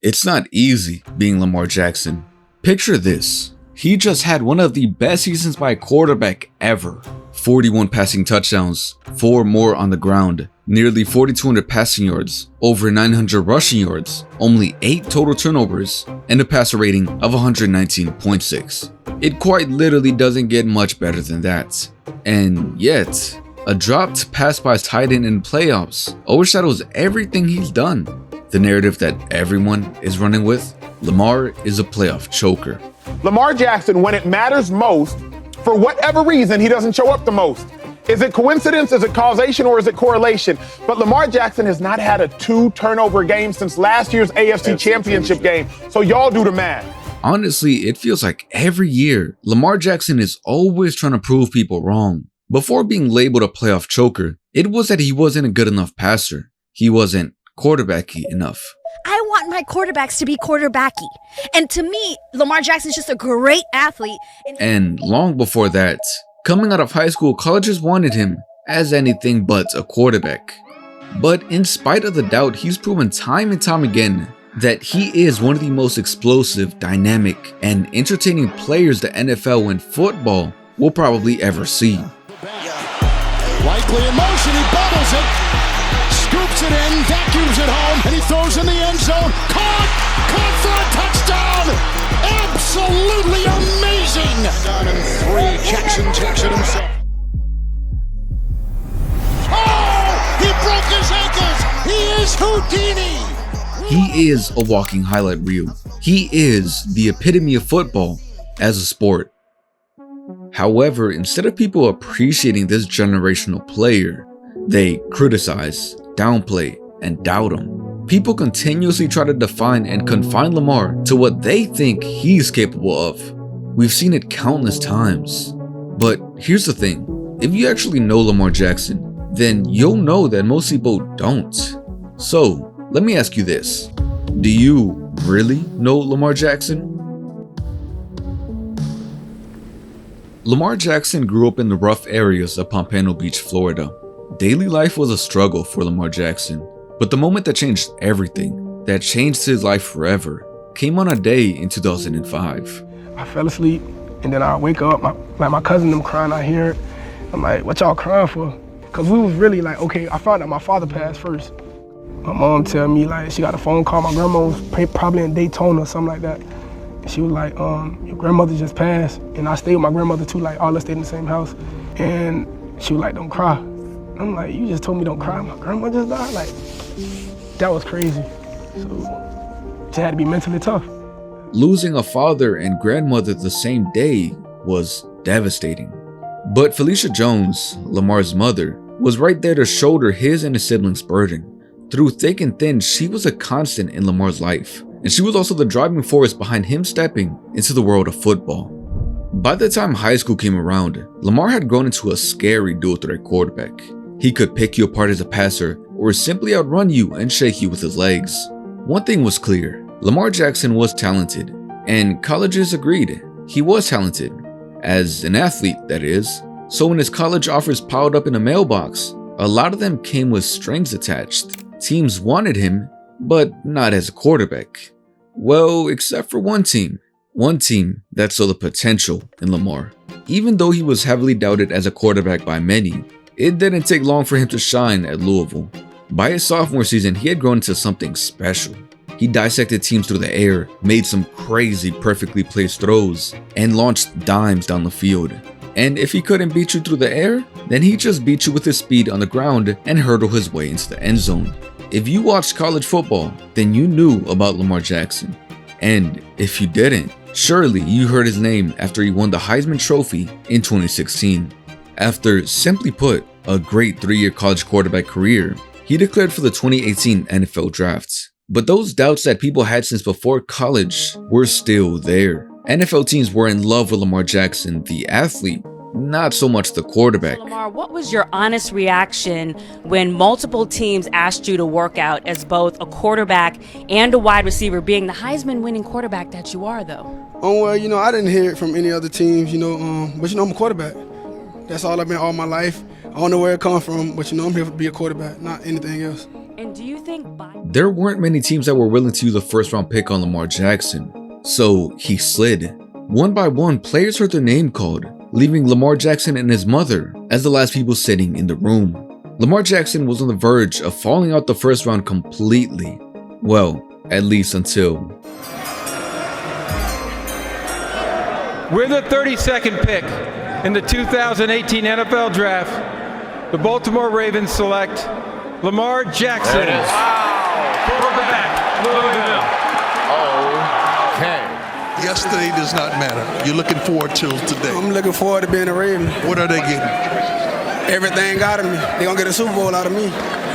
It's not easy being Lamar Jackson. Picture this. He just had one of the best seasons by a quarterback ever. 41 passing touchdowns, 4 more on the ground, nearly 4,200 passing yards, over 900 rushing yards, only 8 total turnovers, and a passer rating of 119.6. It quite literally doesn't get much better than that. And yet, a dropped pass by his tight end in playoffs overshadows everything he's done. The narrative that everyone is running with, Lamar is a playoff choker. Lamar Jackson, when it matters most, for whatever reason, he doesn't show up the most. Is it coincidence, is it causation, or is it correlation? But Lamar Jackson has not had a 2-turnover game since last year's AFC Championship game. So y'all do the math. Honestly, it feels like every year, Lamar Jackson is always trying to prove people wrong. Before being labeled a playoff choker, it was that he wasn't a good enough passer. He wasn't quarterbacky enough. I want my quarterbacks to be quarterbacky. And to me, Lamar Jackson's just a great athlete. And long before that, coming out of high school, colleges wanted him as anything but a quarterback. But in spite of the doubt, he's proven time and time again that he is one of the most explosive, dynamic, and entertaining players the NFL and football will probably ever see. Likely in motion, he bubbles it, scoops it in, vacuums it home, and he throws in the end zone. Caught for a touchdown! Absolutely amazing! Down in 3, Jackson takes it himself. Oh! He broke his ankles! He is Houdini! He is a walking highlight reel. He is the epitome of football as a sport. However, instead of people appreciating this generational player, they criticize, downplay, and doubt him. People continuously try to define and confine Lamar to what they think he's capable of. We've seen it countless times. But here's the thing, if you actually know Lamar Jackson, then you'll know that most people don't. So, let me ask you this. Do you really know Lamar Jackson? Lamar Jackson grew up in the rough areas of Pompano Beach, Florida. Daily life was a struggle for Lamar Jackson, but the moment that changed everything, that changed his life forever, came on a day in 2005. I fell asleep, and then I wake up, my cousin them crying, I hear it. I'm like, what y'all crying for? Because we was really like, okay, I found out my father passed first. My mom tell me like she got a phone call, my grandma was probably in Daytona or something like that. She was like, your grandmother just passed. And I stayed with my grandmother too, like all of us stayed in the same house. And she was like, don't cry. I'm like, you just told me don't cry, my grandma just died? Like, that was crazy. So, just had to be mentally tough. Losing a father and grandmother the same day was devastating. But Felicia Jones, Lamar's mother, was right there to shoulder his and his siblings' burden. Through thick and thin, she was a constant in Lamar's life. And she was also the driving force behind him stepping into the world of football. By the time high school came around, Lamar had grown into a scary dual-threat quarterback. He could pick you apart as a passer or simply outrun you and shake you with his legs. One thing was clear, Lamar Jackson was talented, and colleges agreed he was talented, as an athlete that is. So when his college offers piled up in a mailbox, a lot of them came with strings attached. Teams wanted him, but not as a quarterback. Well, except for one team that saw the potential in Lamar. Even though he was heavily doubted as a quarterback by many, it didn't take long for him to shine at Louisville. By his sophomore season, he had grown into something special. He dissected teams through the air, made some crazy perfectly placed throws, and launched dimes down the field. And if he couldn't beat you through the air, then he just beat you with his speed on the ground and hurdle his way into the end zone. If you watched college football, then you knew about Lamar Jackson. And if you didn't, surely you heard his name after he won the Heisman Trophy in 2016. After, simply put, a great 3-year college quarterback career, he declared for the 2018 NFL Draft. But those doubts that people had since before college were still there. NFL teams were in love with Lamar Jackson, the athlete, not so much the quarterback. Lamar, what was your honest reaction when multiple teams asked you to work out as both a quarterback and a wide receiver, being the Heisman winning quarterback that you are, though? Oh, well, I didn't hear it from any other teams, but I'm a quarterback. That's all I've been all my life. I don't know where it comes from, but I'm here to be a quarterback, not anything else. And do you think there weren't many teams that were willing to use a first-round pick on Lamar Jackson, so he slid. One by one, players heard their name called, leaving Lamar Jackson and his mother as the last people sitting in the room. Lamar Jackson was on the verge of falling out the first round completely. Well, at least until... With the 32nd pick in the 2018 NFL Draft, the Baltimore Ravens select Lamar Jackson. There it is. Wow. Quarterback, Louisville. Okay. Yesterday does not matter. You're looking forward to today. I'm looking forward to being a Raven. What are they getting? Everything out of me. They're going to get a Super Bowl out of me.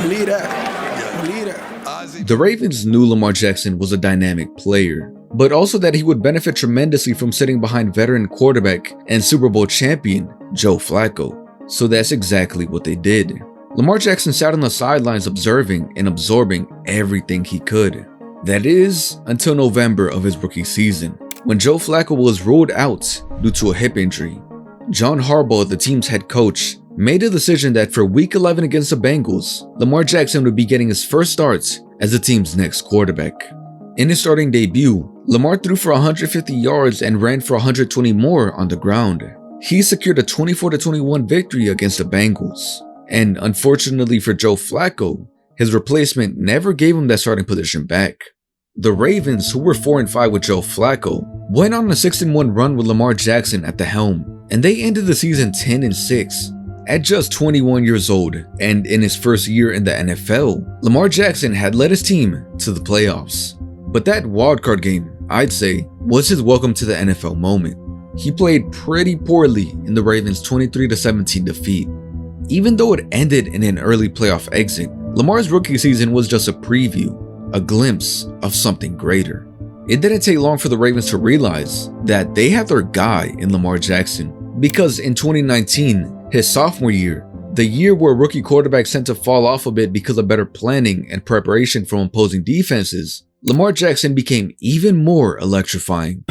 Believe that. Believe that. The Ravens knew Lamar Jackson was a dynamic player, but also that he would benefit tremendously from sitting behind veteran quarterback and Super Bowl champion Joe Flacco. So that's exactly what they did. Lamar Jackson sat on the sidelines observing and absorbing everything he could. That is, until November of his rookie season, when Joe Flacco was ruled out due to a hip injury. John Harbaugh, the team's head coach, made a decision that for Week 11 against the Bengals, Lamar Jackson would be getting his first starts as the team's next quarterback. In his starting debut, Lamar threw for 150 yards and ran for 120 more on the ground. He secured a 24-21 victory against the Bengals. And unfortunately for Joe Flacco, his replacement never gave him that starting position back. The Ravens, who were 4-5 with Joe Flacco, went on a 6-1 run with Lamar Jackson at the helm, and they ended the season 10-6. At just 21 years old, and in his first year in the NFL, Lamar Jackson had led his team to the playoffs. But that wildcard game, I'd say, was his welcome to the NFL moment. He played pretty poorly in the Ravens' 23-17 defeat. Even though it ended in an early playoff exit, Lamar's rookie season was just a preview, a glimpse of something greater. It didn't take long for the Ravens to realize that they had their guy in Lamar Jackson, because in 2019, his sophomore year, the year where rookie quarterbacks tend to fall off a bit because of better planning and preparation from opposing defenses, Lamar Jackson became even more electrifying.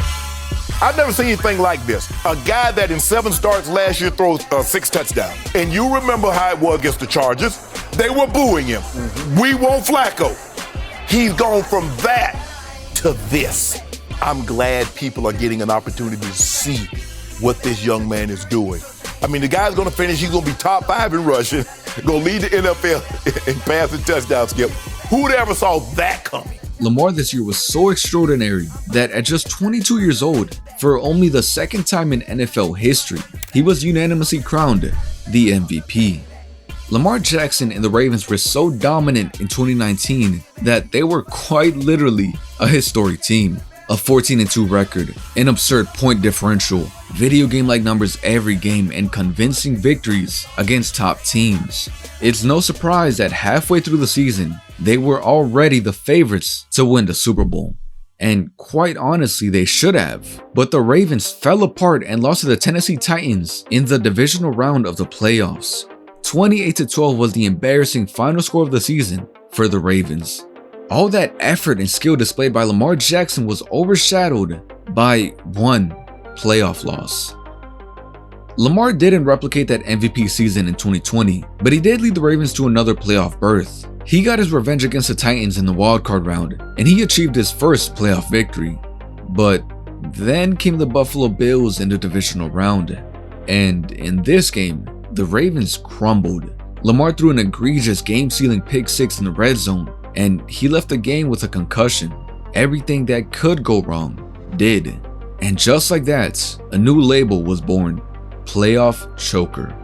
I've never seen anything like this. A guy that in 7 starts last year throws 6 touchdowns. And you remember how it was against the Chargers. They were booing him. We want Flacco. He's gone from that to this. I'm glad people are getting an opportunity to see what this young man is doing. I mean, the guy's going to finish. He's going to be top 5 in rushing, going to lead the NFL in passing touchdown skip. Who'd ever saw that coming? Lamar this year was so extraordinary that at just 22 years old, for only the second time in NFL history, he was unanimously crowned the MVP. Lamar Jackson and the Ravens were so dominant in 2019 that they were quite literally a historic team. A 14-2 record, an absurd point differential, video game-like numbers every game, and convincing victories against top teams. It's no surprise that halfway through the season, they were already the favorites to win the Super Bowl. And quite honestly, they should have. But the Ravens fell apart and lost to the Tennessee Titans in the divisional round of the playoffs. 28-12 was the embarrassing final score of the season for the Ravens. All that effort and skill displayed by Lamar Jackson was overshadowed by one playoff loss. Lamar didn't replicate that MVP season in 2020, but he did lead the Ravens to another playoff berth. He got his revenge against the Titans in the wildcard round, and he achieved his first playoff victory. But then came the Buffalo Bills in the divisional round, and in this game, the Ravens crumbled. Lamar threw an egregious game-sealing pick 6 in the red zone, and he left the game with a concussion. Everything that could go wrong did. And just like that, a new label was born: playoff choker.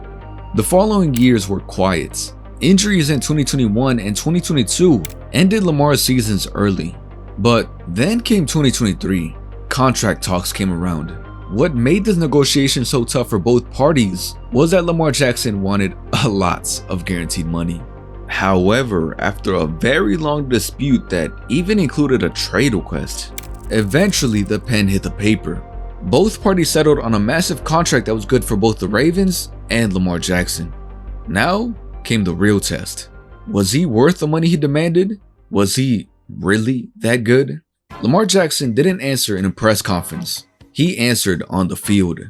The following years were quiet. Injuries in 2021 and 2022 ended Lamar's seasons early. But then came 2023. Contract talks came around. What made this negotiation so tough for both parties was that Lamar Jackson wanted a lot of guaranteed money. However, after a very long dispute that even included a trade request, eventually the pen hit the paper. Both parties settled on a massive contract that was good for both the Ravens and Lamar Jackson. Now came the real test. Was he worth the money he demanded? Was he really that good? Lamar Jackson didn't answer in a press conference. He answered on the field.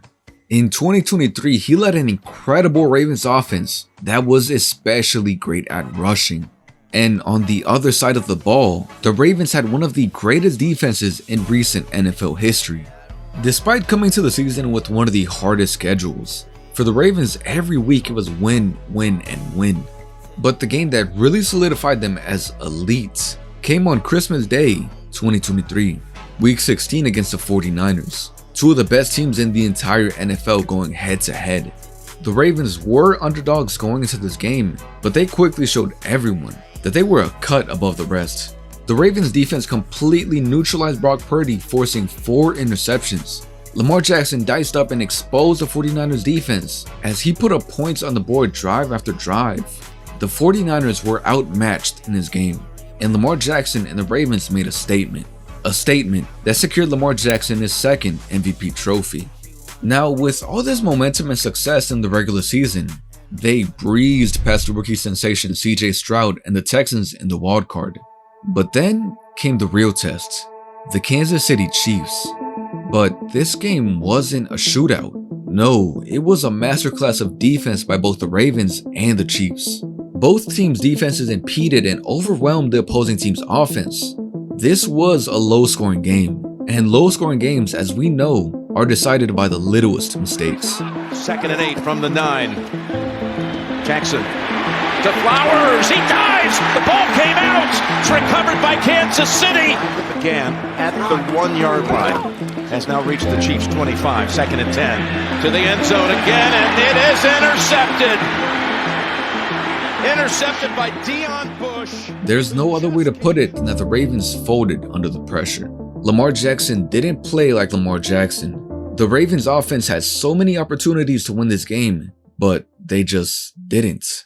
In 2023, he led an incredible Ravens offense that was especially great at rushing. And on the other side of the ball, the Ravens had one of the greatest defenses in recent NFL history. Despite coming to the season with one of the hardest schedules, for the Ravens every week it was win, win, and win. But the game that really solidified them as elites came on Christmas Day 2023, Week 16 against the 49ers, two of the best teams in the entire NFL going head to head. The Ravens were underdogs going into this game, but they quickly showed everyone that they were a cut above the rest. The Ravens defense completely neutralized Brock Purdy, forcing 4 interceptions. Lamar Jackson diced up and exposed the 49ers defense as he put up points on the board drive after drive. The 49ers were outmatched in this game, and Lamar Jackson and the Ravens made a statement that secured Lamar Jackson his second MVP trophy. Now, with all this momentum and success in the regular season, they breezed past the rookie sensation CJ Stroud and the Texans in the wild card. But then came the real test, the Kansas City Chiefs. But this game wasn't a shootout. No, it was a masterclass of defense by both the Ravens and the Chiefs. Both teams' defenses impeded and overwhelmed the opposing team's offense. This was a low-scoring game, and low-scoring games, as we know, are decided by the littlest mistakes. 2nd and 8 from the 9. Jackson to Flowers. He dives. The ball came out. It's recovered by Kansas City. Again at the 1-yard line. Has now reached the Chiefs 25. 2nd and 10 to the end zone again, and it is intercepted. Intercepted by Deion Bush. There's no other way to put it than that the Ravens folded under the pressure. Lamar Jackson didn't play like Lamar Jackson. The Ravens offense had so many opportunities to win this game, but they just didn't.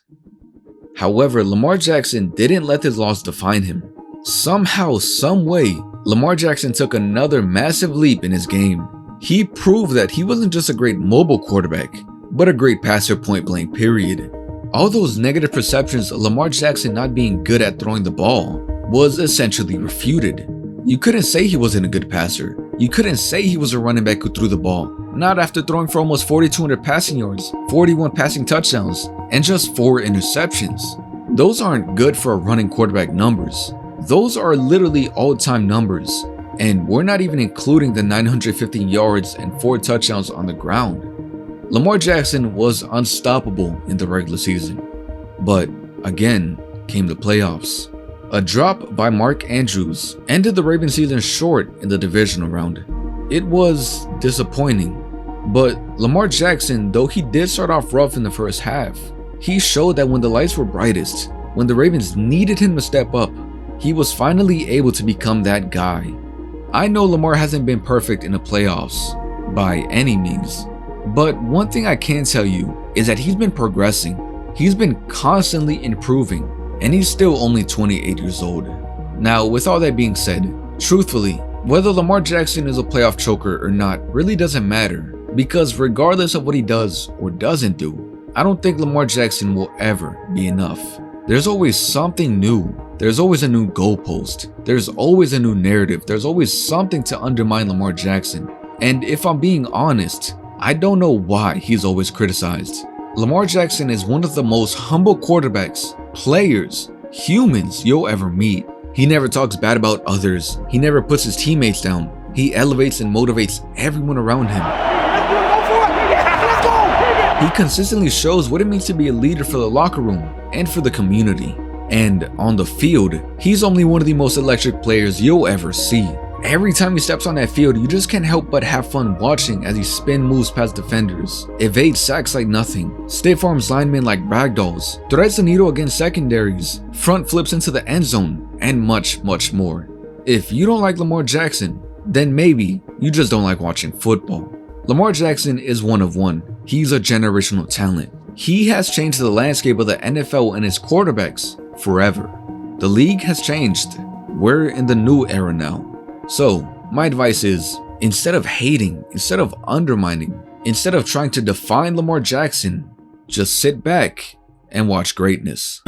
However, Lamar Jackson didn't let this loss define him. Somehow, someway, Lamar Jackson took another massive leap in his game. He proved that he wasn't just a great mobile quarterback, but a great passer point blank period. All those negative perceptions of Lamar Jackson not being good at throwing the ball was essentially refuted. You couldn't say he wasn't a good passer. You couldn't say he was a running back who threw the ball. Not after throwing for almost 4,200 passing yards, 41 passing touchdowns, and just 4 interceptions. Those aren't good for a running quarterback numbers. Those are literally all-time numbers. And we're not even including the 915 yards and 4 touchdowns on the ground. Lamar Jackson was unstoppable in the regular season. But again came the playoffs. A drop by Mark Andrews ended the Ravens season short in the divisional round. It was disappointing, but Lamar Jackson, though he did start off rough in the first half, he showed that when the lights were brightest, when the Ravens needed him to step up, he was finally able to become that guy. I know Lamar hasn't been perfect in the playoffs by any means, but one thing I can tell you is that he's been progressing. He's been constantly improving, and he's still only 28 years old. Now, with all that being said, truthfully, whether Lamar Jackson is a playoff choker or not really doesn't matter, because regardless of what he does or doesn't do, I don't think Lamar Jackson will ever be enough. There's always something new. There's always a new goalpost. There's always a new narrative. There's always something to undermine Lamar Jackson. And if I'm being honest, I don't know why he's always criticized. Lamar Jackson is one of the most humble quarterbacks, players, humans you'll ever meet. He never talks bad about others. He never puts his teammates down. He elevates and motivates everyone around him. He consistently shows what it means to be a leader for the locker room and for the community. And on the field, he's only one of the most electric players you'll ever see. Every time he steps on that field, you just can't help but have fun watching as he spin moves past defenders, evades sacks like nothing, stiff arms linemen like ragdolls, threads the needle against secondaries, front flips into the end zone, and much, much more. If you don't like Lamar Jackson, then maybe you just don't like watching football. Lamar Jackson is one of one. He's a generational talent. He has changed the landscape of the NFL and its quarterbacks forever. The league has changed. We're in the new era now. So, my advice is, instead of hating, instead of undermining, instead of trying to define Lamar Jackson, just sit back and watch greatness.